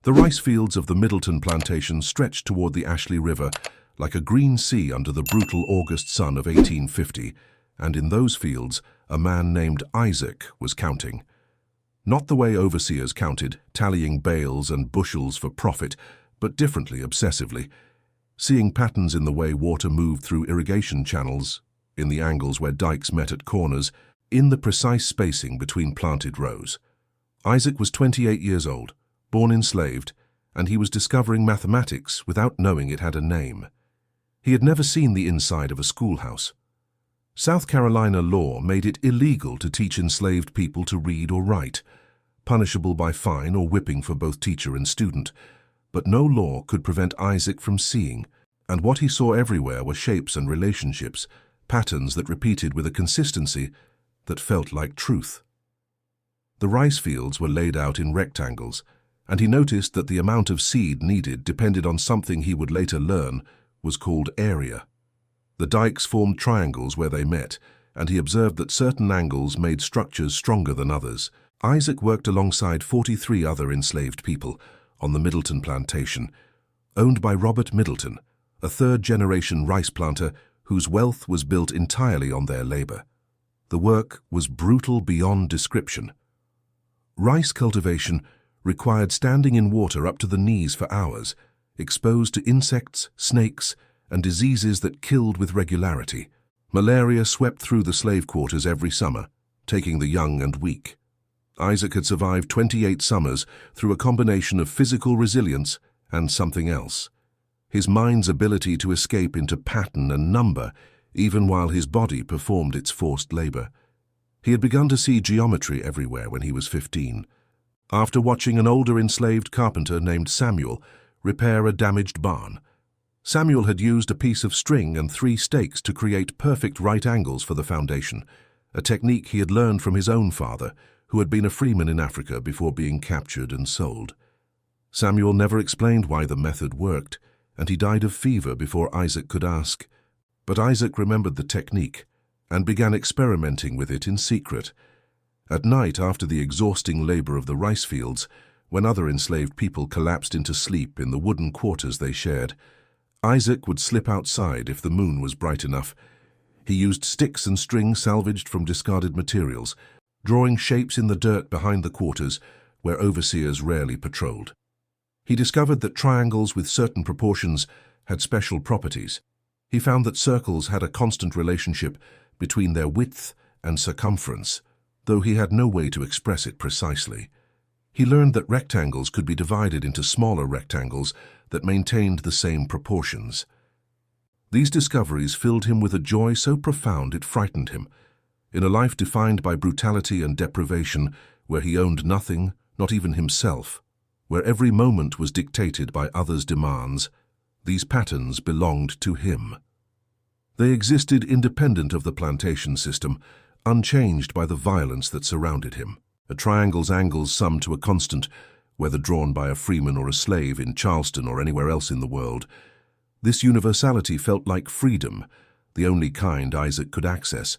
The rice fields of the Middleton plantation stretched toward the Ashley River like a green sea under the brutal August sun of 1850, and in those fields a man named Isaac was counting. Not the way overseers counted, tallying bales and bushels for profit, but differently, obsessively, seeing patterns in the way water moved through irrigation channels, in the angles where dikes met at corners, in the precise spacing between planted rows. Isaac was 28 years old, born enslaved, and he was discovering mathematics without knowing it had a name. He had never seen the inside of a schoolhouse. South Carolina law made it illegal to teach enslaved people to read or write, punishable by fine or whipping for both teacher and student. But no law could prevent Isaac from seeing, and what he saw everywhere were shapes and relationships, patterns that repeated with a consistency that felt like truth. The rice fields were laid out in rectangles, and he noticed that the amount of seed needed depended on something he would later learn was called area. The dikes formed triangles where they met, and he observed that certain angles made structures stronger than others. Isaac worked alongside 43 other enslaved people on the Middleton plantation, owned by Robert Middleton, a third-generation rice planter whose wealth was built entirely on their labor. The work was brutal beyond description. Rice cultivation required standing in water up to the knees for hours, exposed to insects, snakes, and diseases that killed with regularity. Malaria swept through the slave quarters every summer, taking the young and weak. Isaac had survived 28 summers through a combination of physical resilience and something else. His mind's ability to escape into pattern and number, even while his body performed its forced labor. He had begun to see geometry everywhere when he was 15. After watching an older enslaved carpenter named Samuel repair a damaged barn, Samuel had used a piece of string and 3 stakes to create perfect right angles for the foundation, a technique he had learned from his own father, who had been a freeman in Africa before being captured and sold. Samuel never explained why the method worked, and he died of fever before Isaac could ask. But Isaac remembered the technique and began experimenting with it in secret. At night, after the exhausting labor of the rice fields, when other enslaved people collapsed into sleep in the wooden quarters they shared, Isaac would slip outside if the moon was bright enough. He used sticks and string salvaged from discarded materials, drawing shapes in the dirt behind the quarters where overseers rarely patrolled. He discovered that triangles with certain proportions had special properties. He found that circles had a constant relationship between their width and circumference, though he had no way to express it precisely. He learned that rectangles could be divided into smaller rectangles that maintained the same proportions. These discoveries filled him with a joy so profound it frightened him. In a life defined by brutality and deprivation, where he owned nothing, not even himself, where every moment was dictated by others' demands, these patterns belonged to him. They existed independent of the plantation system, unchanged by the violence that surrounded him. A triangle's angles summed to a constant, whether drawn by a freeman or a slave in Charleston or anywhere else in the world. This universality felt like freedom, the only kind Isaac could access.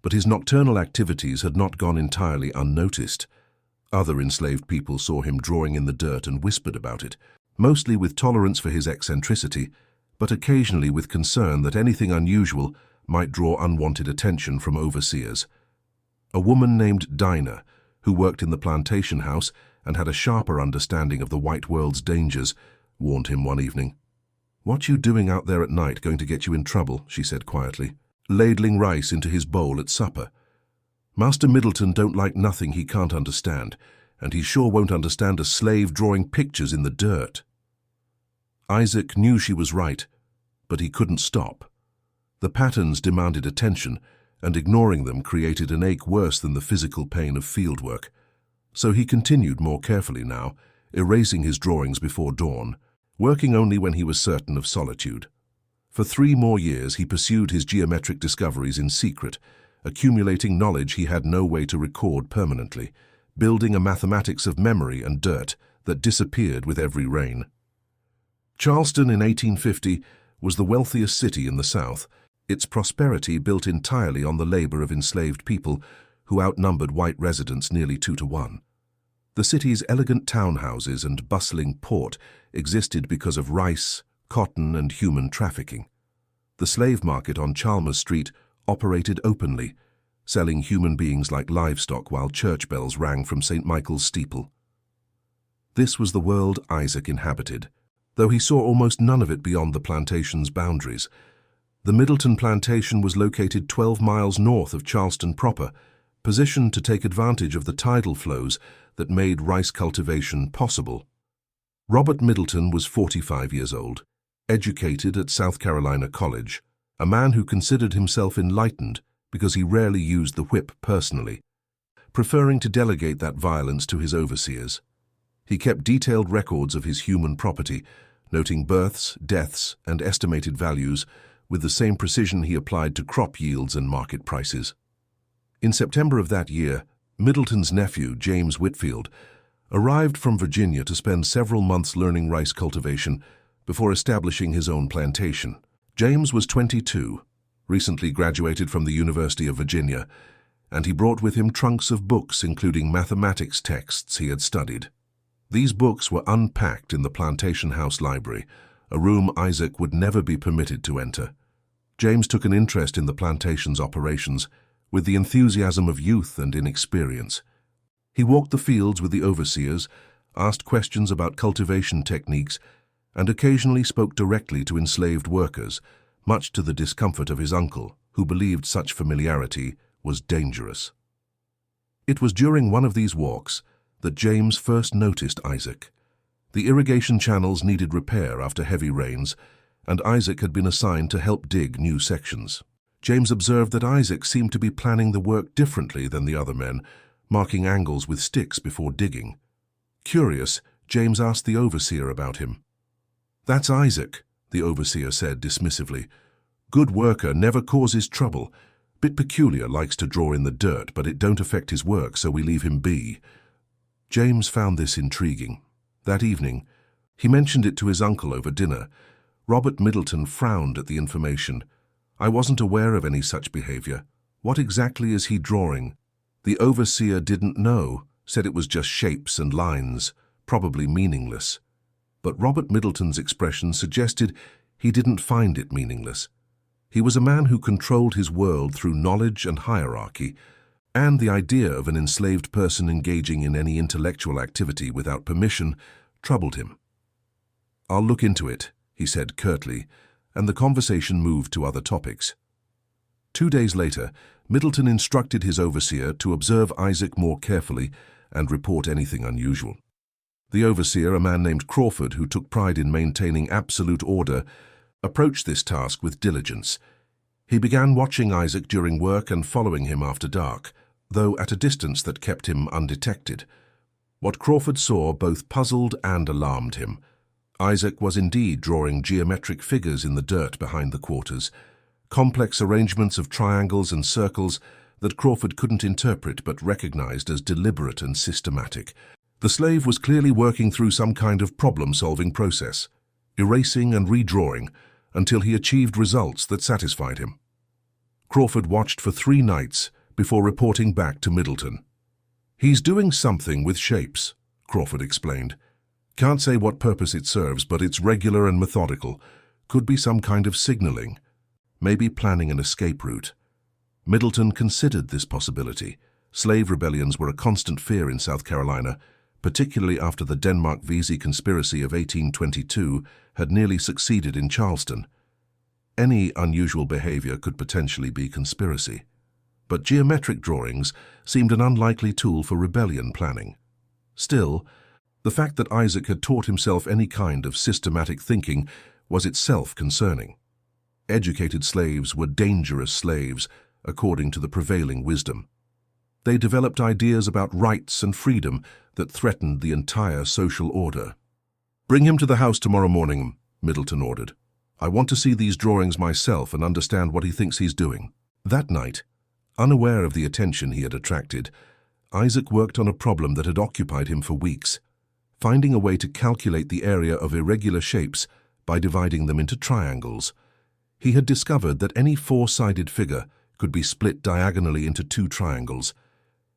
But his nocturnal activities had not gone entirely unnoticed. Other enslaved people saw him drawing in the dirt and whispered about it, mostly with tolerance for his eccentricity, but occasionally with concern that anything unusual might draw unwanted attention from overseers. A woman named Dinah, who worked in the plantation house and had a sharper understanding of the white world's dangers, warned him one evening. "What you doing out there at night going to get you in trouble," she said quietly, ladling rice into his bowl at supper. "Master Middleton don't like nothing he can't understand, and he sure won't understand a slave drawing pictures in the dirt." Isaac knew she was right, but he couldn't stop. The patterns demanded attention, and ignoring them created an ache worse than the physical pain of fieldwork. So he continued more carefully now, erasing his drawings before dawn, working only when he was certain of solitude. For 3 more years he pursued his geometric discoveries in secret, accumulating knowledge he had no way to record permanently, building a mathematics of memory and dirt that disappeared with every rain. Charleston in 1850 was the wealthiest city in the South, its prosperity built entirely on the labor of enslaved people who outnumbered white residents nearly 2 to 1. The city's elegant townhouses and bustling port existed because of rice, cotton, and human trafficking. The slave market on Chalmers Street operated openly, selling human beings like livestock while church bells rang from St. Michael's steeple. This was the world Isaac inhabited, though he saw almost none of it beyond the plantation's boundaries. The Middleton plantation was located 12 miles north of Charleston proper, positioned to take advantage of the tidal flows that made rice cultivation possible. Robert Middleton was 45 years old, educated at South Carolina College, a man who considered himself enlightened because he rarely used the whip personally, preferring to delegate that violence to his overseers. He kept detailed records of his human property, noting births, deaths, and estimated values with the same precision he applied to crop yields and market prices. In September of that year, Middleton's nephew, James Whitfield, arrived from Virginia to spend several months learning rice cultivation before establishing his own plantation. James was 22, recently graduated from the University of Virginia, and he brought with him trunks of books including mathematics texts he had studied. These books were unpacked in the plantation house library, a room Isaac would never be permitted to enter. James took an interest in the plantation's operations with the enthusiasm of youth and inexperience. He walked the fields with the overseers, asked questions about cultivation techniques, and occasionally spoke directly to enslaved workers, much to the discomfort of his uncle, who believed such familiarity was dangerous. It was during one of these walks that James first noticed Isaac. The irrigation channels needed repair after heavy rains, and Isaac had been assigned to help dig new sections. James observed that Isaac seemed to be planning the work differently than the other men, marking angles with sticks before digging. Curious, James asked the overseer about him. "That's Isaac," the overseer said dismissively. "Good worker, never causes trouble. Bit peculiar, likes to draw in the dirt, but it don't affect his work, so we leave him be." James found this intriguing. That evening, he mentioned it to his uncle over dinner. Robert Middleton frowned at the information. "I wasn't aware of any such behavior. What exactly is he drawing?" The overseer didn't know, said it was just shapes and lines, probably meaningless. But Robert Middleton's expression suggested he didn't find it meaningless. He was a man who controlled his world through knowledge and hierarchy, and the idea of an enslaved person engaging in any intellectual activity without permission troubled him. "I'll look into it," he said curtly, and the conversation moved to other topics. 2 days later, Middleton instructed his overseer to observe Isaac more carefully and report anything unusual. The overseer, a man named Crawford, who took pride in maintaining absolute order, approached this task with diligence. He began watching Isaac during work and following him after dark, though at a distance that kept him undetected. What Crawford saw both puzzled and alarmed him. Isaac was indeed drawing geometric figures in the dirt behind the quarters, complex arrangements of triangles and circles that Crawford couldn't interpret but recognized as deliberate and systematic. The slave was clearly working through some kind of problem-solving process, erasing and redrawing until he achieved results that satisfied him. Crawford watched for 3 nights before reporting back to Middleton. "He's doing something with shapes," Crawford explained. "Can't say what purpose it serves, but it's regular and methodical. Could be some kind of signaling. Maybe planning an escape route." Middleton considered this possibility. Slave rebellions were a constant fear in South Carolina, particularly after the Denmark-Vesey conspiracy of 1822 had nearly succeeded in Charleston. Any unusual behavior could potentially be conspiracy. But geometric drawings seemed an unlikely tool for rebellion planning. Still, the fact that Isaac had taught himself any kind of systematic thinking was itself concerning. Educated slaves were dangerous slaves, according to the prevailing wisdom. They developed ideas about rights and freedom that threatened the entire social order. "Bring him to the house tomorrow morning," Middleton ordered. "I want to see these drawings myself and understand what he thinks he's doing." That night, unaware of the attention he had attracted, Isaac worked on a problem that had occupied him for weeks, finding a way to calculate the area of irregular shapes by dividing them into triangles. He had discovered that any 4-sided figure could be split diagonally into 2 triangles,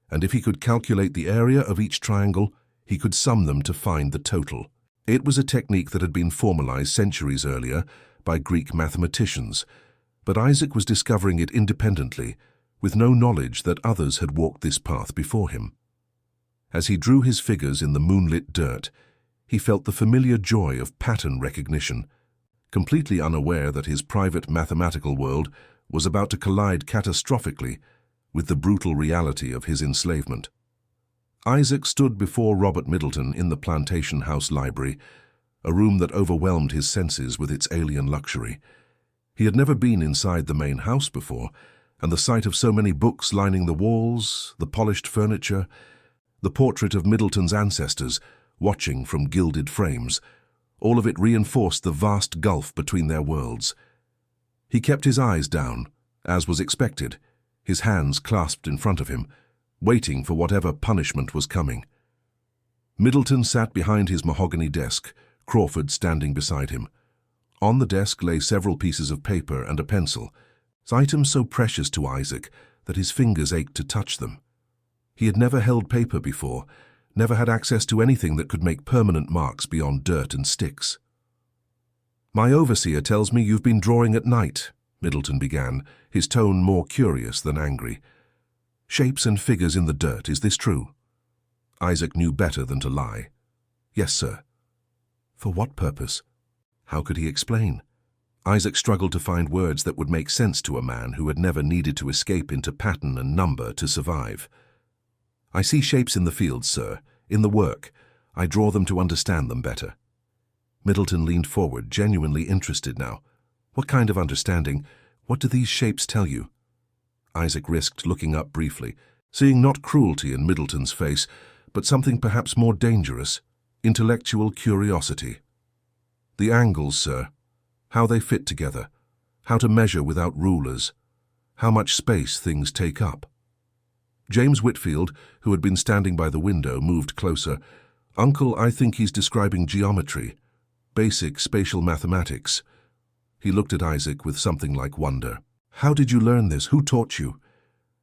and if he could calculate the area of each triangle, he could sum them to find the total. It was a technique that had been formalized centuries earlier by Greek mathematicians, but Isaac was discovering it independently, with no knowledge that others had walked this path before him. As he drew his figures in the moonlit dirt, he felt the familiar joy of pattern recognition, completely unaware that his private mathematical world was about to collide catastrophically with the brutal reality of his enslavement. Isaac stood before Robert Middleton in the plantation house library, a room that overwhelmed his senses with its alien luxury. He had never been inside the main house before, and the sight of so many books lining the walls, the polished furniture, the portrait of Middleton's ancestors watching from gilded frames, all of it reinforced the vast gulf between their worlds. He kept his eyes down, as was expected, his hands clasped in front of him, waiting for whatever punishment was coming. Middleton sat behind his mahogany desk, Crawford standing beside him. On the desk lay several pieces of paper and a pencil, items so precious to Isaac that his fingers ached to touch them. He had never held paper before, never had access to anything that could make permanent marks beyond dirt and sticks. "My overseer tells me you've been drawing at night," Middleton began, his tone more curious than angry. "Shapes and figures in the dirt, is this true?" Isaac knew better than to lie. "Yes, sir." "For what purpose?" How could he explain? Isaac struggled to find words that would make sense to a man who had never needed to escape into pattern and number to survive. "I see shapes in the fields, sir, in the work. I draw them to understand them better." Middleton leaned forward, genuinely interested now. "What kind of understanding? What do these shapes tell you?" Isaac risked looking up briefly, seeing not cruelty in Middleton's face, but something perhaps more dangerous, intellectual curiosity. "The angles, sir. How they fit together. How to measure without rulers. How much space things take up." James Whitfield, who had been standing by the window, moved closer. "Uncle, I think he's describing geometry. Basic spatial mathematics." He looked at Isaac with something like wonder. "How did you learn this? Who taught you?"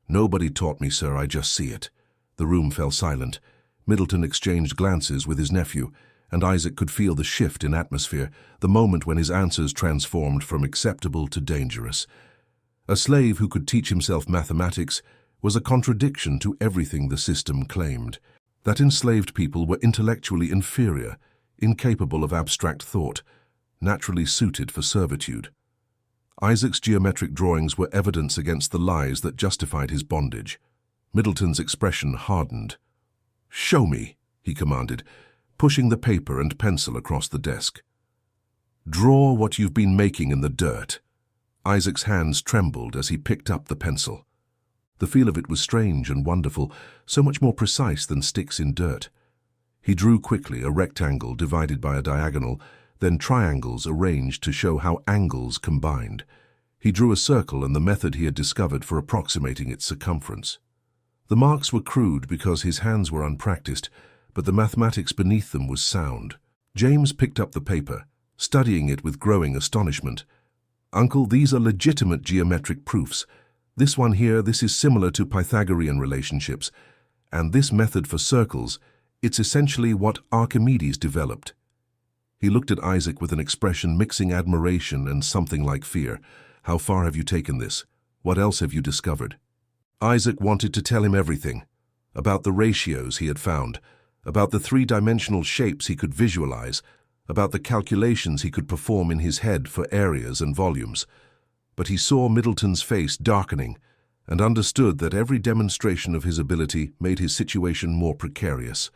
"Nobody taught me, sir. I just see it." The room fell silent. Middleton exchanged glances with his nephew, and Isaac could feel the shift in atmosphere, the moment when his answers transformed from acceptable to dangerous. A slave who could teach himself mathematics was a contradiction to everything the system claimed. That enslaved people were intellectually inferior, incapable of abstract thought, naturally suited for servitude. Isaac's geometric drawings were evidence against the lies that justified his bondage. Middleton's expression hardened. "Show me," he commanded, pushing the paper and pencil across the desk. "Draw what you've been making in the dirt." Isaac's hands trembled as he picked up the pencil. The feel of it was strange and wonderful, so much more precise than sticks in dirt. He drew quickly a rectangle divided by a diagonal, then triangles arranged to show how angles combined. He drew a circle and the method he had discovered for approximating its circumference. The marks were crude because his hands were unpracticed, but the mathematics beneath them was sound. James picked up the paper, studying it with growing astonishment. "Uncle, these are legitimate geometric proofs. This one here, this is similar to Pythagorean relationships. And this method for circles, it's essentially what Archimedes developed." He looked at Isaac with an expression mixing admiration and something like fear. "How far have you taken this? What else have you discovered?" Isaac wanted to tell him everything, about the ratios he had found, about the three-dimensional shapes he could visualize, about the calculations he could perform in his head for areas and volumes. But he saw Middleton's face darkening and understood that every demonstration of his ability made his situation more precarious.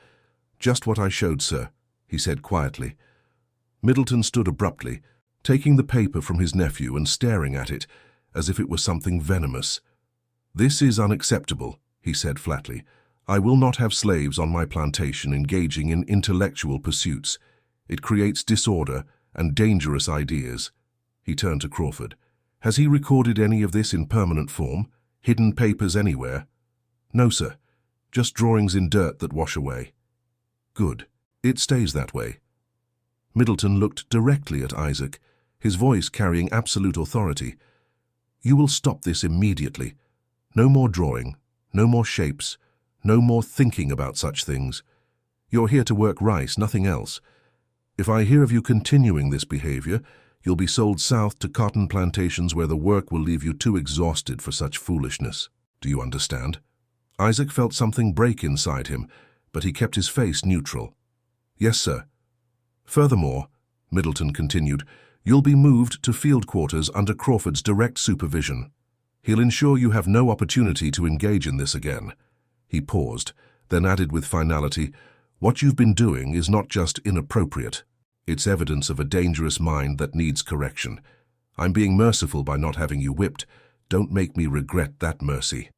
"Just what I showed, sir," he said quietly. Middleton stood abruptly, taking the paper from his nephew and staring at it as if it were something venomous. "This is unacceptable," he said flatly. "I will not have slaves on my plantation engaging in intellectual pursuits. It creates disorder and dangerous ideas." He turned to Crawford. "Has he recorded any of this in permanent form? Hidden papers anywhere?" "No, sir. Just drawings in dirt that wash away." "Good. It stays that way." Middleton looked directly at Isaac, his voice carrying absolute authority. "You will stop this immediately. No more drawing, no more shapes, no more thinking about such things. You're here to work rice, nothing else. If I hear of you continuing this behavior, you'll be sold south to cotton plantations where the work will leave you too exhausted for such foolishness. Do you understand? Isaac felt something break inside him, but he kept his face neutral. Yes, sir. Furthermore, Middleton continued, you'll be moved to field quarters under Crawford's direct supervision. He'll ensure you have no opportunity to engage in this again. He paused, then added with finality, what you've been doing is not just inappropriate. It's evidence of a dangerous mind that needs correction. I'm being merciful by not having you whipped. Don't make me regret that mercy.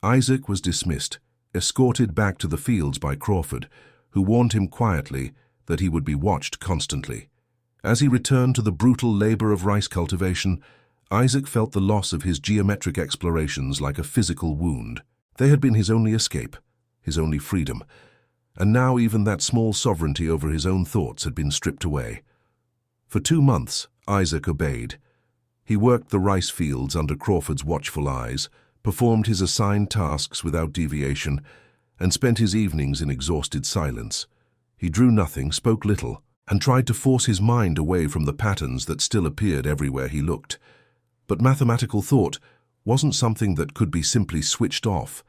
Isaac was dismissed, escorted back to the fields by Crawford, who warned him quietly that he would be watched constantly. As he returned to the brutal labor of rice cultivation, Isaac felt the loss of his geometric explorations like a physical wound. They had been his only escape, his only freedom, and now even that small sovereignty over his own thoughts had been stripped away. For 2 months, Isaac obeyed. He worked the rice fields under Crawford's watchful eyes, performed his assigned tasks without deviation, and spent his evenings in exhausted silence. He drew nothing, spoke little, and tried to force his mind away from the patterns that still appeared everywhere he looked. But mathematical thought wasn't something that could be simply switched off.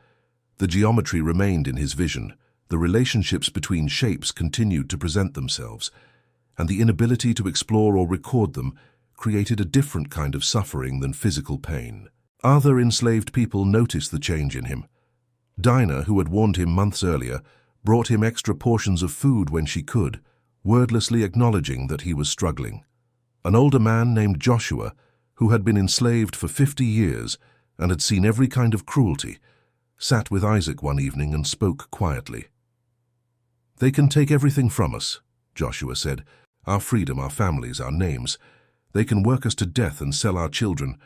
The geometry remained in his vision. The relationships between shapes continued to present themselves, and the inability to explore or record them created a different kind of suffering than physical pain. Other enslaved people noticed the change in him. Dinah, who had warned him months earlier, brought him extra portions of food when she could, wordlessly acknowledging that he was struggling. An older man named Joshua, who had been enslaved for 50 years and had seen every kind of cruelty, sat with Isaac one evening and spoke quietly. They can take everything from us, Joshua said, our freedom, our families, our names. They can work us to death and sell our children,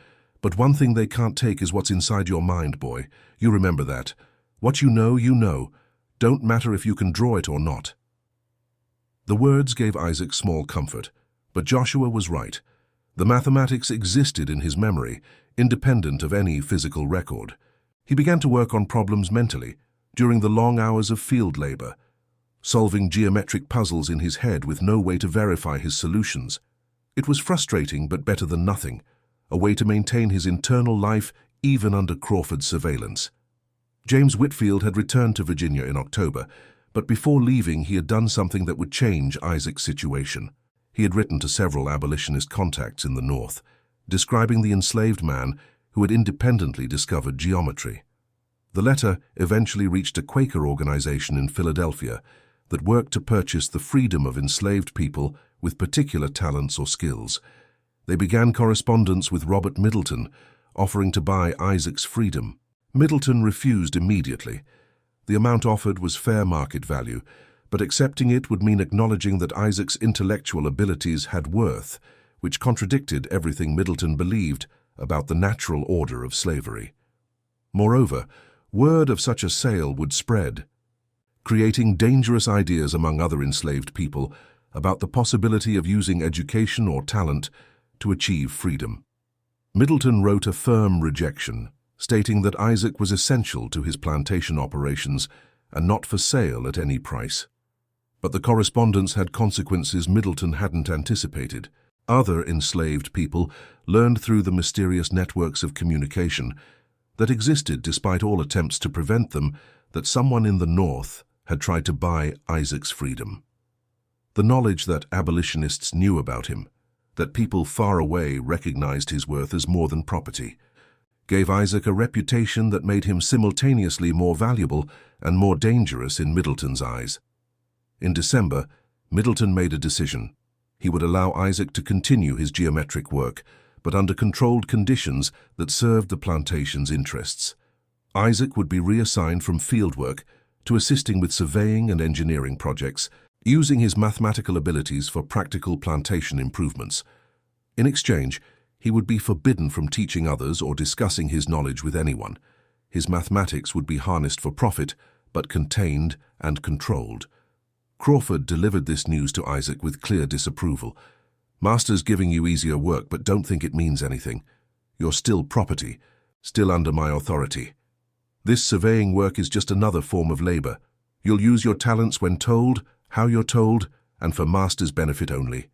but one thing they can't take is what's inside your mind, boy. You remember that. What you know, you know. Don't matter if you can draw it or not. The words gave Isaac small comfort, but Joshua was right. The mathematics existed in his memory, independent of any physical record. He began to work on problems mentally, during the long hours of field labor, solving geometric puzzles in his head with no way to verify his solutions. It was frustrating, but better than nothing, a way to maintain his internal life even under Crawford's surveillance. James Whitfield had returned to Virginia in October, but before leaving he had done something that would change Isaac's situation. He had written to several abolitionist contacts in the North, describing the enslaved man who had independently discovered geometry. The letter eventually reached a Quaker organization in Philadelphia that worked to purchase the freedom of enslaved people with particular talents or skills. They began correspondence with Robert Middleton, offering to buy Isaac's freedom. Middleton refused immediately. The amount offered was fair market value, but accepting it would mean acknowledging that Isaac's intellectual abilities had worth, which contradicted everything Middleton believed about the natural order of slavery. Moreover, word of such a sale would spread, creating dangerous ideas among other enslaved people about the possibility of using education or talent to achieve freedom. Middleton wrote a firm rejection, stating that Isaac was essential to his plantation operations and not for sale at any price. But the correspondence had consequences Middleton hadn't anticipated. Other enslaved people learned through the mysterious networks of communication that existed despite all attempts to prevent them that someone in the North had tried to buy Isaac's freedom. The knowledge that abolitionists knew about him, that people far away recognized his worth as more than property, gave Isaac a reputation that made him simultaneously more valuable and more dangerous in Middleton's eyes. In December, Middleton made a decision. He would allow Isaac to continue his geometric work, but under controlled conditions that served the plantation's interests. Isaac would be reassigned from fieldwork to assisting with surveying and engineering projects, using his mathematical abilities for practical plantation improvements. In exchange, he would be forbidden from teaching others or discussing his knowledge with anyone. His mathematics would be harnessed for profit, but contained and controlled. Crawford delivered this news to Isaac with clear disapproval. Master's giving you easier work, but don't think it means anything. You're still property, still under my authority. This surveying work is just another form of labor. You'll use your talents when told, how you're told, and for master's benefit only.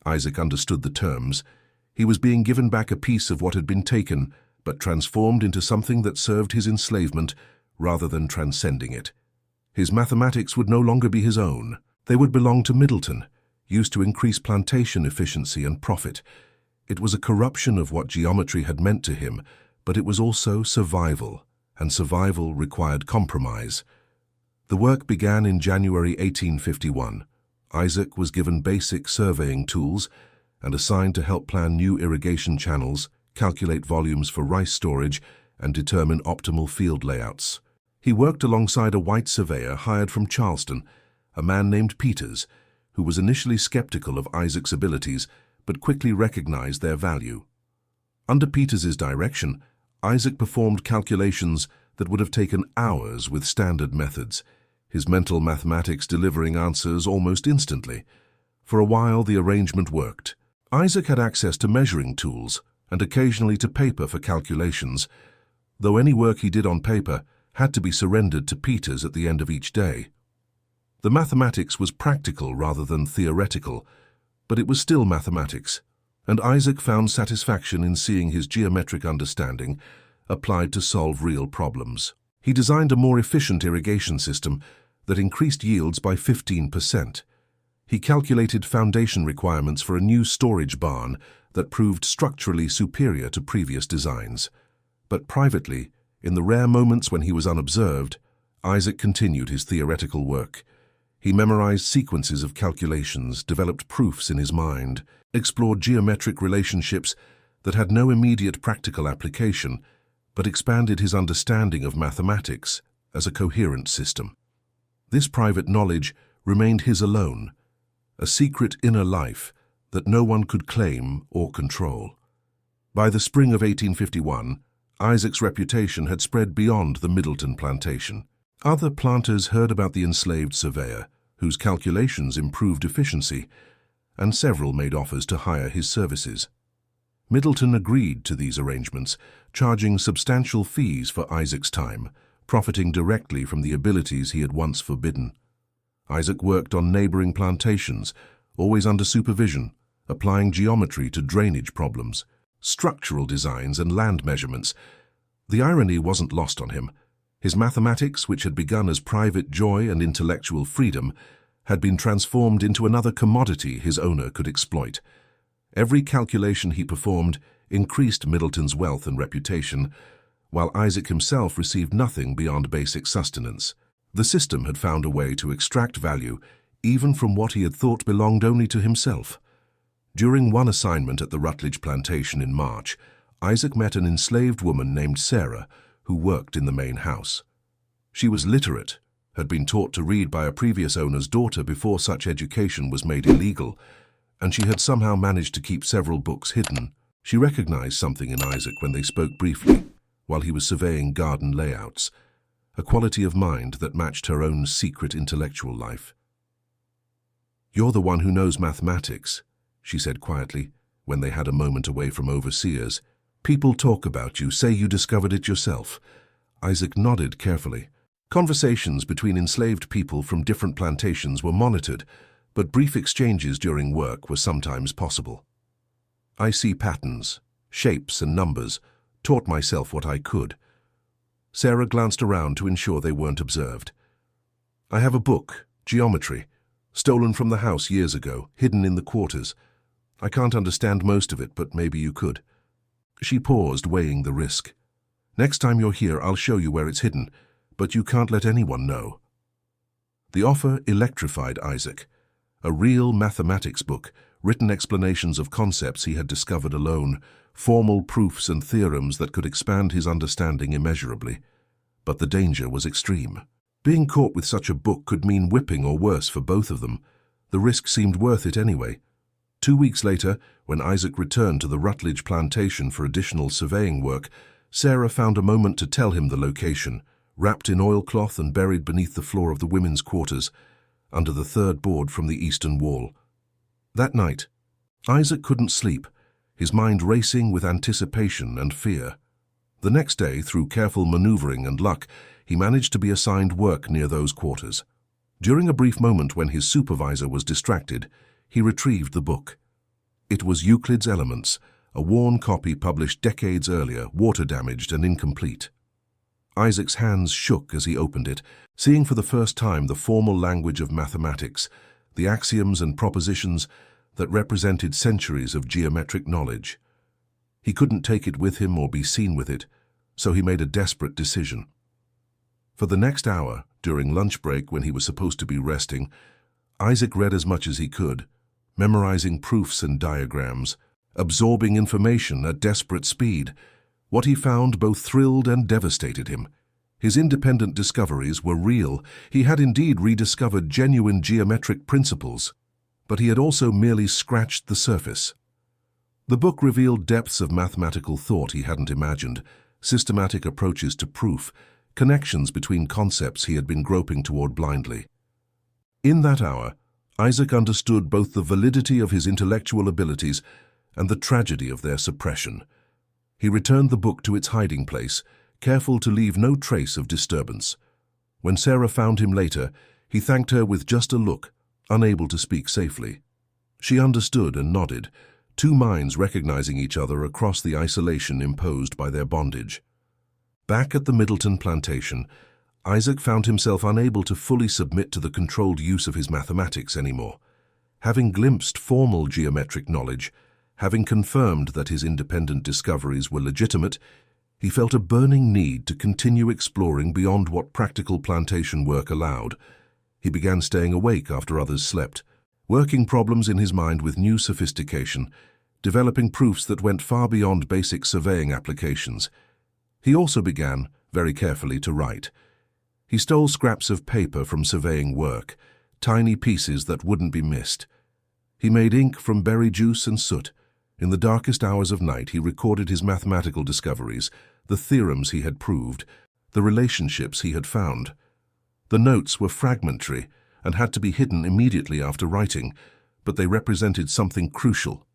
Isaac understood the terms. He was being given back a piece of what had been taken, but transformed into something that served his enslavement rather than transcending it. His mathematics would no longer be his own. They would belong to Middleton, used to increase plantation efficiency and profit. It was a corruption of what geometry had meant to him, but it was also survival, and survival required compromise. The work began in January 1851. Isaac was given basic surveying tools and assigned to help plan new irrigation channels, calculate volumes for rice storage, and determine optimal field layouts. He worked alongside a white surveyor hired from Charleston, a man named Peters, who was initially skeptical of Isaac's abilities but quickly recognized their value. Under Peters's direction, Isaac performed calculations that would have taken hours with standard methods, his mental mathematics delivering answers almost instantly. For a while, the arrangement worked. Isaac had access to measuring tools and occasionally to paper for calculations, though any work he did on paper had to be surrendered to Peters at the end of each day. The mathematics was practical rather than theoretical, but it was still mathematics, and Isaac found satisfaction in seeing his geometric understanding applied to solve real problems. He designed a more efficient irrigation system that increased yields by 15%. He calculated foundation requirements for a new storage barn that proved structurally superior to previous designs. But privately, in the rare moments when he was unobserved, Isaac continued his theoretical work. He memorized sequences of calculations, developed proofs in his mind, explored geometric relationships that had no immediate practical application, but expanded his understanding of mathematics as a coherent system. This private knowledge remained his alone, a secret inner life that no one could claim or control. By the spring of 1851, Isaac's reputation had spread beyond the Middleton plantation. Other planters heard about the enslaved surveyor, whose calculations improved efficiency, and several made offers to hire his services. Middleton agreed to these arrangements, charging substantial fees for Isaac's time, profiting directly from the abilities he had once forbidden. Isaac worked on neighboring plantations, always under supervision, applying geometry to drainage problems, structural designs and land measurements. The irony wasn't lost on him. His mathematics, which had begun as private joy and intellectual freedom, had been transformed into another commodity his owner could exploit. Every calculation he performed increased Middleton's wealth and reputation, while Isaac himself received nothing beyond basic sustenance. The system had found a way to extract value even from what he had thought belonged only to himself. During one assignment at the Rutledge plantation in March, Isaac met an enslaved woman named Sarah who worked in the main house. She was literate, had been taught to read by a previous owner's daughter before such education was made illegal, and she had somehow managed to keep several books hidden. She recognized something in Isaac when they spoke briefly, while he was surveying garden layouts, a quality of mind that matched her own secret intellectual life. "You're the one who knows mathematics," she said quietly, when they had a moment away from overseers. "People talk about you, say you discovered it yourself." Isaac nodded carefully. Conversations between enslaved people from different plantations were monitored, but brief exchanges during work were sometimes possible. "I see patterns, shapes and numbers, taught myself what I could." Sarah glanced around to ensure they weren't observed. "I have a book, geometry, stolen from the house years ago, hidden in the quarters. I can't understand most of it, but maybe you could." She paused, weighing the risk. "Next time you're here, I'll show you where it's hidden, but you can't let anyone know." The offer electrified Isaac. A real mathematics book, written explanations of concepts he had discovered alone, formal proofs and theorems that could expand his understanding immeasurably. But the danger was extreme. Being caught with such a book could mean whipping or worse for both of them. The risk seemed worth it anyway. 2 weeks later, when Isaac returned to the Rutledge plantation for additional surveying work, Sarah found a moment to tell him the location, wrapped in oilcloth and buried beneath the floor of the women's quarters, under the third board from the eastern wall. That night, Isaac couldn't sleep, his mind racing with anticipation and fear. The next day, through careful maneuvering and luck, he managed to be assigned work near those quarters. During a brief moment when his supervisor was distracted, he retrieved the book. It was Euclid's Elements, a worn copy published decades earlier, water-damaged and incomplete. Isaac's hands shook as he opened it, seeing for the first time the formal language of mathematics, the axioms and propositions that represented centuries of geometric knowledge. He couldn't take it with him or be seen with it, so he made a desperate decision. For the next hour, during lunch break when he was supposed to be resting, Isaac read as much as he could, memorizing proofs and diagrams, absorbing information at desperate speed. What he found both thrilled and devastated him. His independent discoveries were real. He had indeed rediscovered genuine geometric principles, but he had also merely scratched the surface. The book revealed depths of mathematical thought he hadn't imagined, systematic approaches to proof, connections between concepts he had been groping toward blindly. In that hour, Isaac understood both the validity of his intellectual abilities and the tragedy of their suppression. He returned the book to its hiding place, careful to leave no trace of disturbance. When Sarah found him later, he thanked her with just a look, unable to speak safely. She understood and nodded, two minds recognizing each other across the isolation imposed by their bondage. Back at the Middleton plantation, Isaac found himself unable to fully submit to the controlled use of his mathematics anymore. Having glimpsed formal geometric knowledge, having confirmed that his independent discoveries were legitimate, he felt a burning need to continue exploring beyond what practical plantation work allowed. He began staying awake after others slept, working problems in his mind with new sophistication, developing proofs that went far beyond basic surveying applications. He also began, very carefully, to write. He stole scraps of paper from surveying work, tiny pieces that wouldn't be missed. He made ink from berry juice and soot. In the darkest hours of night, he recorded his mathematical discoveries, the theorems he had proved, the relationships he had found. The notes were fragmentary and had to be hidden immediately after writing, but they represented something crucial,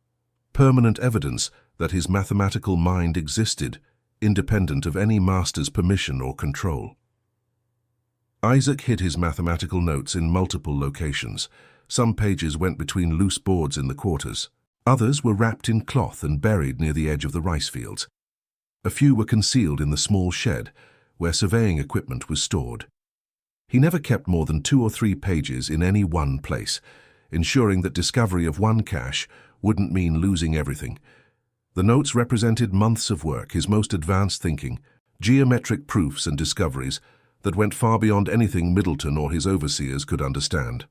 permanent evidence that his mathematical mind existed, independent of any master's permission or control. Isaac hid his mathematical notes in multiple locations. Some pages went between loose boards in the quarters. Others were wrapped in cloth and buried near the edge of the rice fields. A few were concealed in the small shed where surveying equipment was stored. He never kept more than 2 or 3 pages in any one place, ensuring that discovery of one cache wouldn't mean losing everything. The notes represented months of work, his most advanced thinking, geometric proofs and discoveries that went far beyond anything Middleton or his overseers could understand.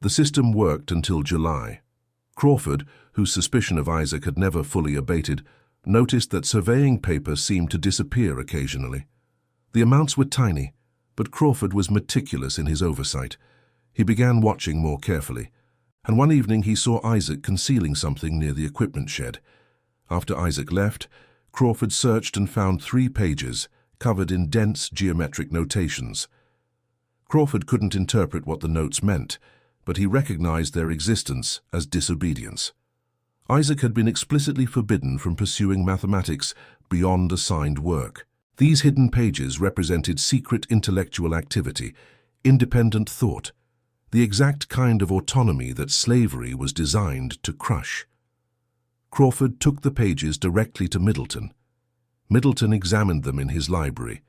The system worked until July. Crawford, whose suspicion of Isaac had never fully abated, noticed that surveying paper seemed to disappear occasionally. The amounts were tiny, but Crawford was meticulous in his oversight. He began watching more carefully, and one evening he saw Isaac concealing something near the equipment shed. After Isaac left, Crawford searched and found 3 pages, covered in dense geometric notations. Crawford couldn't interpret what the notes meant, but he recognized their existence as disobedience. Isaac had been explicitly forbidden from pursuing mathematics beyond assigned work. These hidden pages represented secret intellectual activity, independent thought, the exact kind of autonomy that slavery was designed to crush. Crawford took the pages directly to Middleton. Middleton examined them in his library,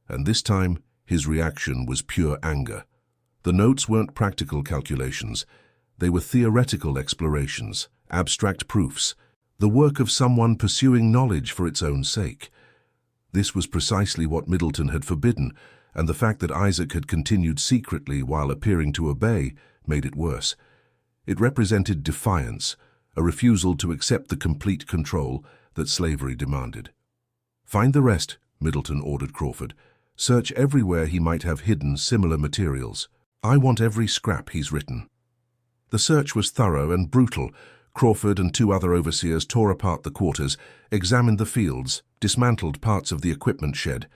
and this time his reaction was pure anger. The notes weren't practical calculations. They were theoretical explorations, abstract proofs, the work of someone pursuing knowledge for its own sake. This was precisely what Middleton had forbidden, and the fact that Isaac had continued secretly while appearing to obey made it worse. It represented defiance, a refusal to accept the complete control that slavery demanded. "Find the rest," Middleton ordered Crawford. "Search everywhere he might have hidden similar materials. I want every scrap he's written." The search was thorough and brutal. Crawford and 2 other overseers tore apart the quarters, examined the fields, dismantled parts of the equipment shed.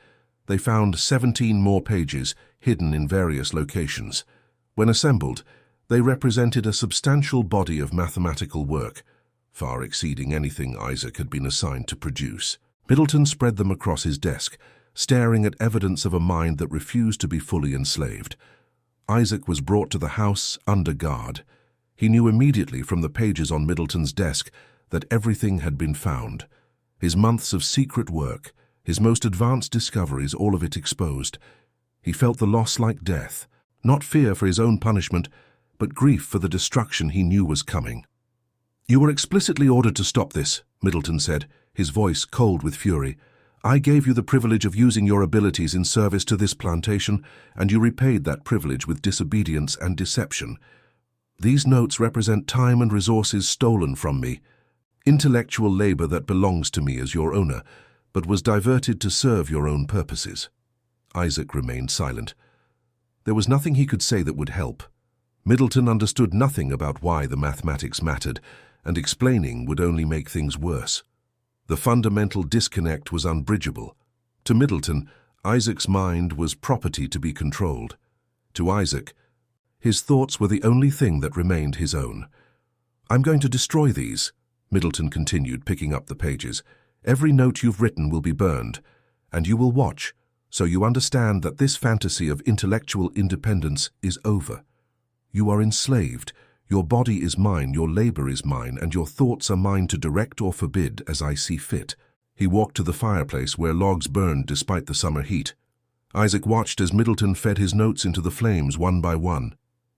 They found 17 more pages hidden in various locations. When assembled, they represented a substantial body of mathematical work, far exceeding anything Isaac had been assigned to produce. Middleton spread them across his desk, staring at evidence of a mind that refused to be fully enslaved. Isaac was brought to the house under guard. He knew immediately from the pages on Middleton's desk that everything had been found. His months of secret work, his most advanced discoveries, all of it exposed. He felt the loss like death, not fear for his own punishment, but grief for the destruction he knew was coming. "You were explicitly ordered to stop this," Middleton said, his voice cold with fury. "I gave you the privilege of using your abilities in service to this plantation, and you repaid that privilege with disobedience and deception. These notes represent time and resources stolen from me, intellectual labor that belongs to me as your owner, but was diverted to serve your own purposes." Isaac remained silent. There was nothing he could say that would help. Middleton understood nothing about why the mathematics mattered, and explaining would only make things worse. The fundamental disconnect was unbridgeable. To Middleton, Isaac's mind was property to be controlled. To Isaac, his thoughts were the only thing that remained his own. "I'm going to destroy these," Middleton continued, picking up the pages. "Every note you've written will be burned, and you will watch, so you understand that this fantasy of intellectual independence is over. You are enslaved. Your body is mine, your labor is mine, and your thoughts are mine to direct or forbid as I see fit." He walked to the fireplace where logs burned despite the summer heat. Isaac watched as Middleton fed his notes into the flames one by one.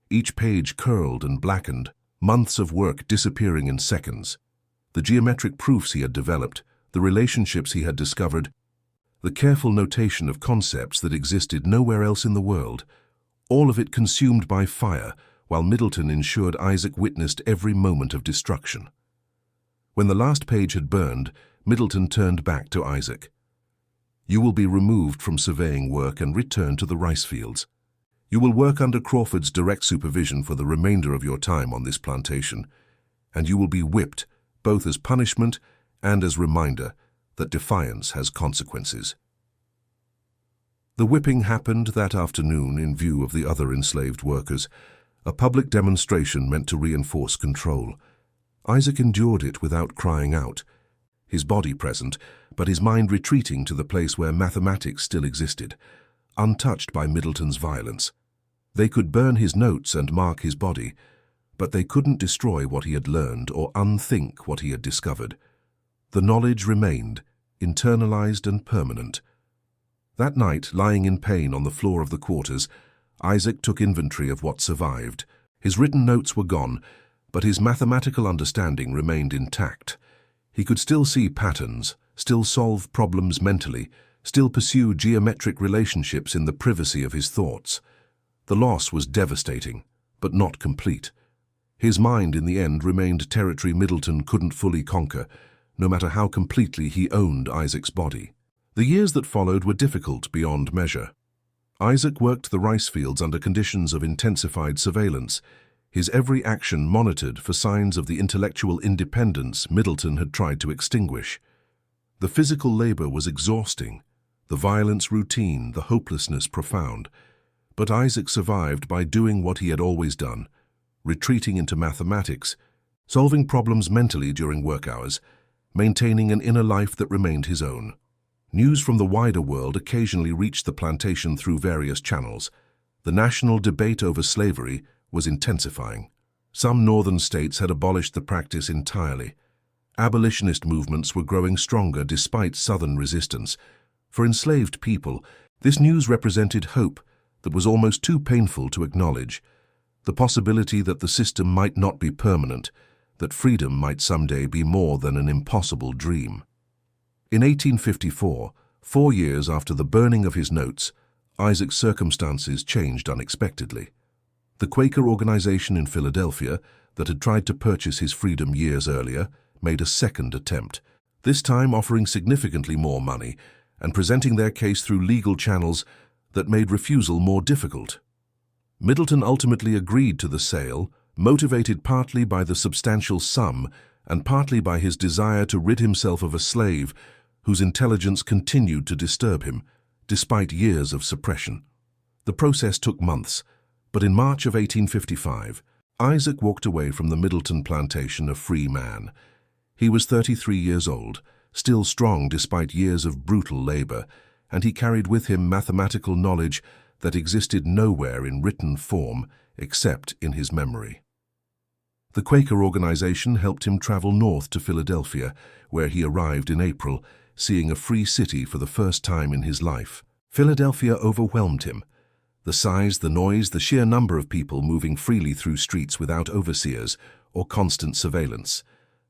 Each page curled and blackened, months of work disappearing in seconds. The geometric proofs he had developed, the relationships he had discovered, the careful notation of concepts that existed nowhere else in the world, all of it consumed by fire, while Middleton ensured Isaac witnessed every moment of destruction. When the last page had burned, Middleton turned back to Isaac. "You will be removed from surveying work and returned to the rice fields. You will work under Crawford's direct supervision for the remainder of your time on this plantation, and you will be whipped, both as punishment and as reminder that defiance has consequences." The whipping happened that afternoon in view of the other enslaved workers, a public demonstration meant to reinforce control. Isaac endured it without crying out, his body present, but his mind retreating to the place where mathematics still existed, untouched by Middleton's violence. They could burn his notes and mark his body, but they couldn't destroy what he had learned or unthink what he had discovered. The knowledge remained, internalized and permanent. That night, lying in pain on the floor of the quarters, Isaac took inventory of what survived. His written notes were gone, but his mathematical understanding remained intact. He could still see patterns, still solve problems mentally, still pursue geometric relationships in the privacy of his thoughts. The loss was devastating, but not complete. His mind, in the end, remained territory Middleton couldn't fully conquer, no matter how completely he owned Isaac's body. The years that followed were difficult beyond measure. Isaac worked the rice fields under conditions of intensified surveillance, his every action monitored for signs of the intellectual independence Middleton had tried to extinguish. The physical labor was exhausting, the violence routine, the hopelessness profound. But Isaac survived by doing what he had always done, retreating into mathematics, solving problems mentally during work hours, maintaining an inner life that remained his own. News from the wider world occasionally reached the plantation through various channels. The national debate over slavery was intensifying. Some northern states had abolished the practice entirely. Abolitionist movements were growing stronger despite southern resistance. For enslaved people, this news represented hope that was almost too painful to acknowledge. The possibility that the system might not be permanent, that freedom might someday be more than an impossible dream. In 1854, 4 years after the burning of his notes, Isaac's circumstances changed unexpectedly. The Quaker organization in Philadelphia, that had tried to purchase his freedom years earlier, made a second attempt, this time offering significantly more money and presenting their case through legal channels that made refusal more difficult. Middleton ultimately agreed to the sale, motivated partly by the substantial sum and partly by his desire to rid himself of a slave whose intelligence continued to disturb him, despite years of suppression. The process took months, but in March of 1855, Isaac walked away from the Middleton plantation a free man. He was 33 years old, still strong despite years of brutal labor, and he carried with him mathematical knowledge that existed nowhere in written form except in his memory. The Quaker organization helped him travel north to Philadelphia, where he arrived in April, seeing a free city for the first time in his life. Philadelphia overwhelmed him. The size, the noise, the sheer number of people moving freely through streets without overseers or constant surveillance.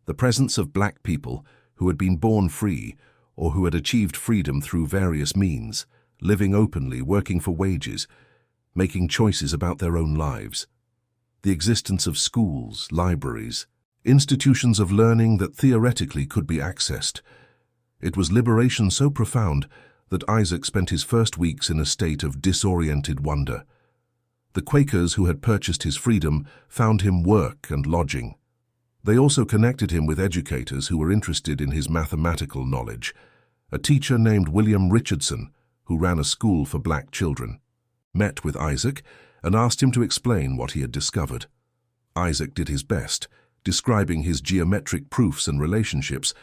The presence of black people who had been born free or who had achieved freedom through various means, living openly, working for wages, making choices about their own lives. The existence of schools, libraries, institutions of learning that theoretically could be accessed. It was liberation so profound that Isaac spent his first weeks in a state of disoriented wonder. The Quakers who had purchased his freedom found him work and lodging. They also connected him with educators who were interested in his mathematical knowledge. A teacher named William Richardson, who ran a school for black children, met with Isaac and asked him to explain what he had discovered. Isaac did his best, describing his geometric proofs and relationships,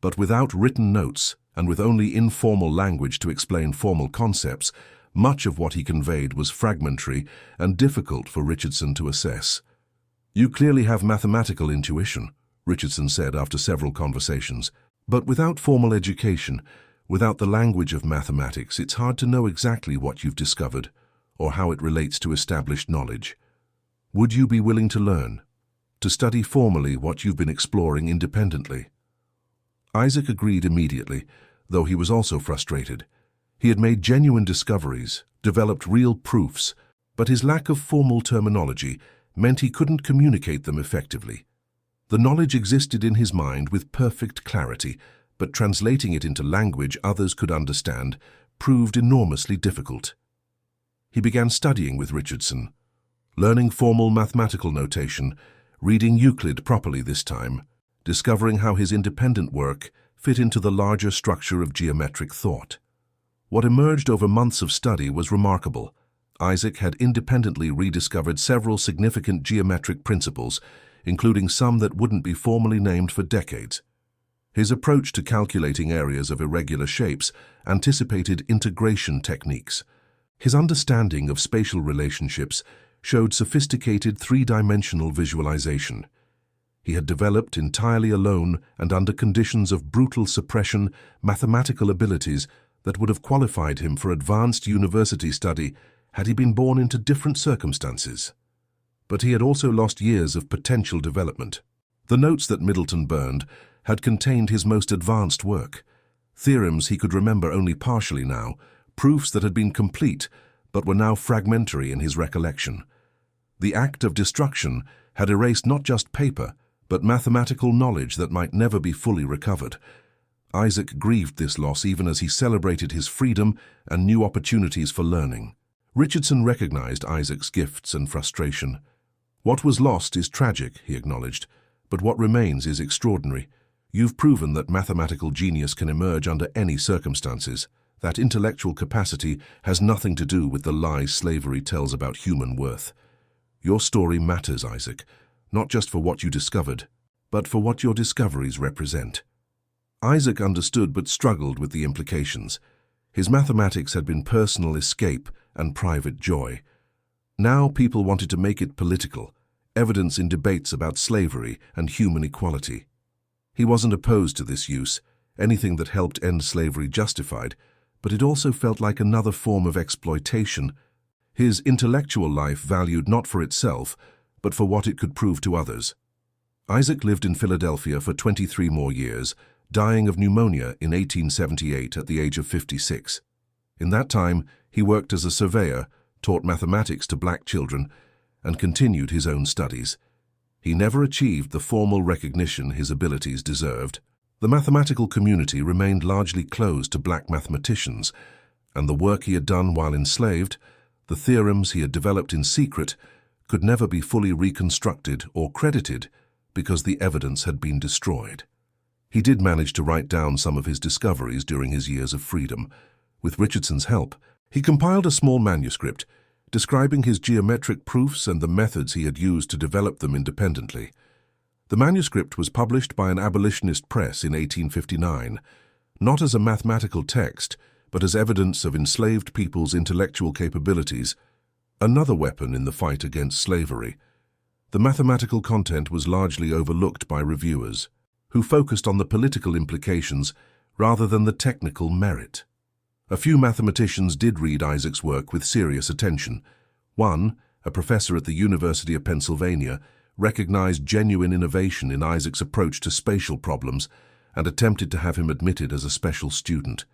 but without written notes and with only informal language to explain formal concepts, much of what he conveyed was fragmentary and difficult for Richardson to assess. "You clearly have mathematical intuition," Richardson said after several conversations, "but without formal education, without the language of mathematics, it's hard to know exactly what you've discovered or how it relates to established knowledge. Would you be willing to learn, to study formally what you've been exploring independently?" Isaac agreed immediately, though he was also frustrated. He had made genuine discoveries, developed real proofs, but his lack of formal terminology meant he couldn't communicate them effectively. The knowledge existed in his mind with perfect clarity, but translating it into language others could understand proved enormously difficult. He began studying with Richardson, learning formal mathematical notation, reading Euclid properly this time, discovering how his independent work fit into the larger structure of geometric thought. What emerged over months of study was remarkable. Isaac had independently rediscovered several significant geometric principles, including some that wouldn't be formally named for decades. His approach to calculating areas of irregular shapes anticipated integration techniques. His understanding of spatial relationships showed sophisticated three-dimensional visualization. He had developed entirely alone and under conditions of brutal suppression mathematical abilities that would have qualified him for advanced university study had he been born into different circumstances. But he had also lost years of potential development. The notes that Middleton burned had contained his most advanced work, theorems he could remember only partially now, proofs that had been complete but were now fragmentary in his recollection. The act of destruction had erased not just paper, but mathematical knowledge that might never be fully recovered. Isaac grieved this loss even as he celebrated his freedom and new opportunities for learning. Richardson recognized Isaac's gifts and frustration. "What was lost is tragic," he acknowledged, "but what remains is extraordinary. You've proven that mathematical genius can emerge under any circumstances. That intellectual capacity has nothing to do with the lies slavery tells about human worth. Your story matters, Isaac, not just for what you discovered, but for what your discoveries represent." Isaac understood but struggled with the implications. His mathematics had been personal escape and private joy. Now people wanted to make it political, evidence in debates about slavery and human equality. He wasn't opposed to this use, anything that helped end slavery justified, but it also felt like another form of exploitation. His intellectual life valued not for itself, but for what it could prove to others. Isaac lived in Philadelphia for 23 more years, dying of pneumonia in 1878 at the age of 56. In that time, he worked as a surveyor, taught mathematics to black children, and continued his own studies. He never achieved the formal recognition his abilities deserved. The mathematical community remained largely closed to black mathematicians, and the work he had done while enslaved, the theorems he had developed in secret, could never be fully reconstructed or credited because the evidence had been destroyed. He did manage to write down some of his discoveries during his years of freedom. With Richardson's help, he compiled a small manuscript describing his geometric proofs and the methods he had used to develop them independently. The manuscript was published by an abolitionist press in 1859, not as a mathematical text, but as evidence of enslaved people's intellectual capabilities, another weapon in the fight against slavery. The mathematical content was largely overlooked by reviewers, who focused on the political implications rather than the technical merit. A few mathematicians did read Isaac's work with serious attention. One, a professor at the University of Pennsylvania, recognized genuine innovation in Isaac's approach to spatial problems and attempted to have him admitted as a special student.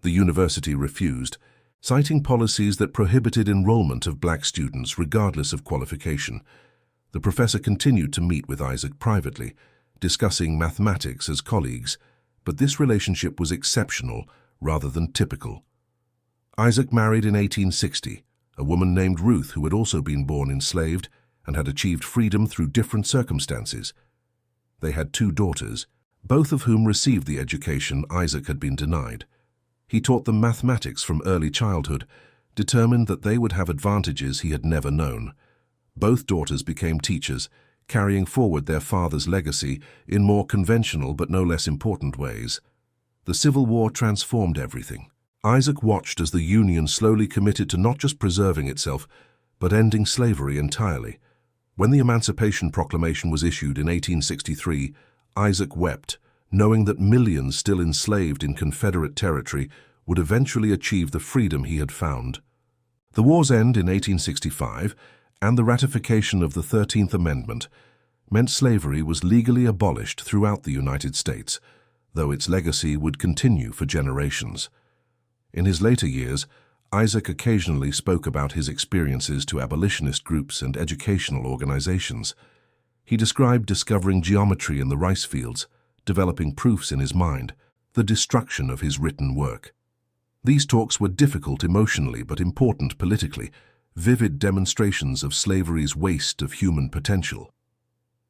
The university refused, citing policies that prohibited enrollment of black students regardless of qualification. The professor continued to meet with Isaac privately, discussing mathematics as colleagues, but this relationship was exceptional rather than typical. Isaac married in 1860, a woman named Ruth who had also been born enslaved and had achieved freedom through different circumstances. They had 2 daughters, both of whom received the education Isaac had been denied. He taught them mathematics from early childhood, determined that they would have advantages he had never known. Both daughters became teachers, carrying forward their father's legacy in more conventional but no less important ways. The Civil War transformed everything. Isaac watched as the Union slowly committed to not just preserving itself, but ending slavery entirely. When the Emancipation Proclamation was issued in 1863, Isaac wept, knowing that millions still enslaved in Confederate territory would eventually achieve the freedom he had found. The war's end in 1865 and the ratification of the 13th Amendment meant slavery was legally abolished throughout the United States, though its legacy would continue for generations. In his later years, Isaac occasionally spoke about his experiences to abolitionist groups and educational organizations. He described discovering geometry in the rice fields, developing proofs in his mind, the destruction of his written work. These talks were difficult emotionally but important politically, vivid demonstrations of slavery's waste of human potential.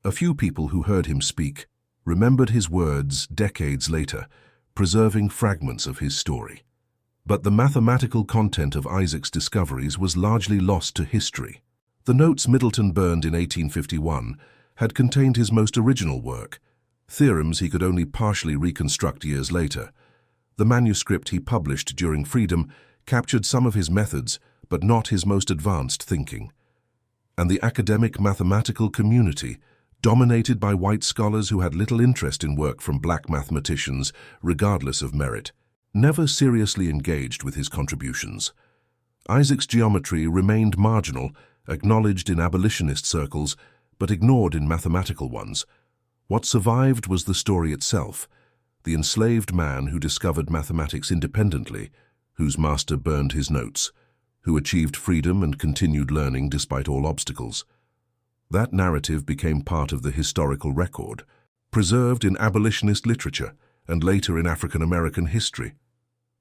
A few people who heard him speak remembered his words decades later, preserving fragments of his story. But the mathematical content of Isaac's discoveries was largely lost to history. The notes Middleton burned in 1851 had contained his most original work, theorems he could only partially reconstruct years later. The manuscript he published during freedom captured some of his methods, but not his most advanced thinking. And the academic mathematical community, dominated by white scholars who had little interest in work from black mathematicians, regardless of merit, never seriously engaged with his contributions. Isaac's geometry remained marginal, acknowledged in abolitionist circles, but ignored in mathematical ones. What survived was the story itself, the enslaved man who discovered mathematics independently, whose master burned his notes, who achieved freedom and continued learning despite all obstacles. That narrative became part of the historical record, preserved in abolitionist literature and later in African-American history.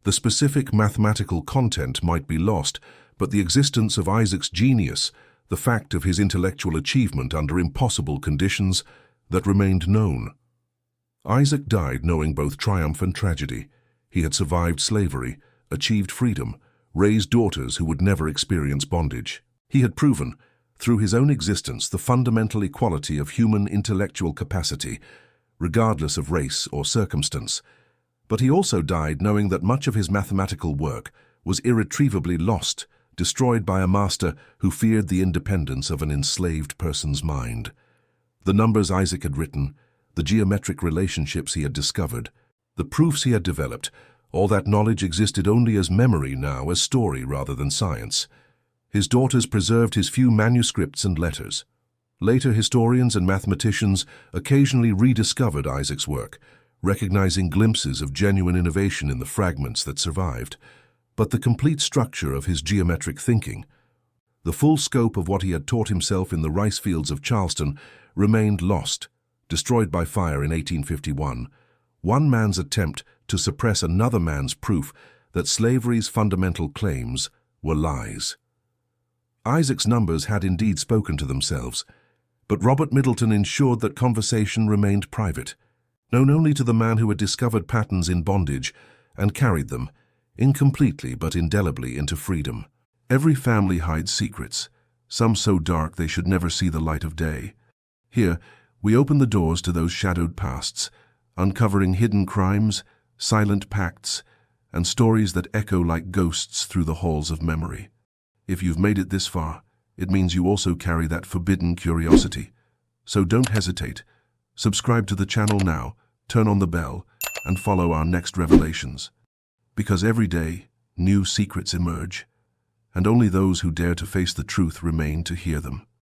The specific mathematical content might be lost, but the existence of Isaac's genius, the fact of his intellectual achievement under impossible conditions, that remained known. Isaac died knowing both triumph and tragedy. He had survived slavery, achieved freedom, raised daughters who would never experience bondage. He had proven, through his own existence, the fundamental equality of human intellectual capacity, regardless of race or circumstance. But he also died knowing that much of his mathematical work was irretrievably lost, destroyed by a master who feared the independence of an enslaved person's mind. The numbers Isaac had written, the geometric relationships he had discovered, the proofs he had developed, all that knowledge existed only as memory now, as story rather than science. His daughters preserved his few manuscripts and letters. Later historians and mathematicians occasionally rediscovered Isaac's work, recognizing glimpses of genuine innovation in the fragments that survived. But the complete structure of his geometric thinking, the full scope of what he had taught himself in the rice fields of Charleston, remained lost, destroyed by fire in 1851, one man's attempt to suppress another man's proof that slavery's fundamental claims were lies. Isaac's numbers had indeed spoken to themselves, but Robert Middleton ensured that conversation remained private, known only to the man who had discovered patterns in bondage and carried them, incompletely but indelibly, into freedom. Every family hides secrets, some so dark they should never see the light of day. Here, we open the doors to those shadowed pasts, uncovering hidden crimes, silent pacts, and stories that echo like ghosts through the halls of memory. If you've made it this far, it means you also carry that forbidden curiosity. So don't hesitate. Subscribe to the channel now, turn on the bell, and follow our next revelations. Because every day, new secrets emerge, and only those who dare to face the truth remain to hear them.